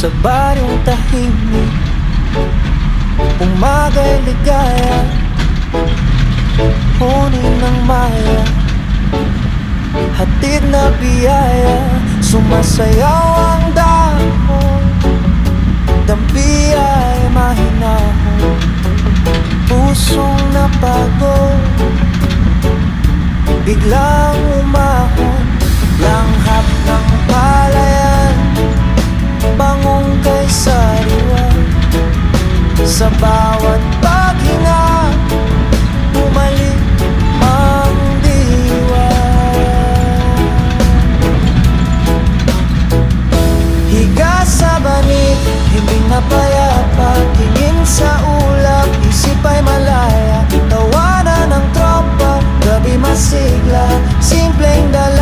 Sa baryong tahimik, umaga'y ligaya, hunin ng maya, hatid na biyaya. Sumasayaw ang dahon, dampi ay mahinahon, pusong napagod, biglang umahon. Langhap ng palayan, bangong kay sariwa. Sa bawat paghinga, bumalik ang diwa. Higa sa banit, hiling na payapa, tingin sa ulap, isip ay malaya. Tawanan ng tropa, gabi masigla, simpleng dala.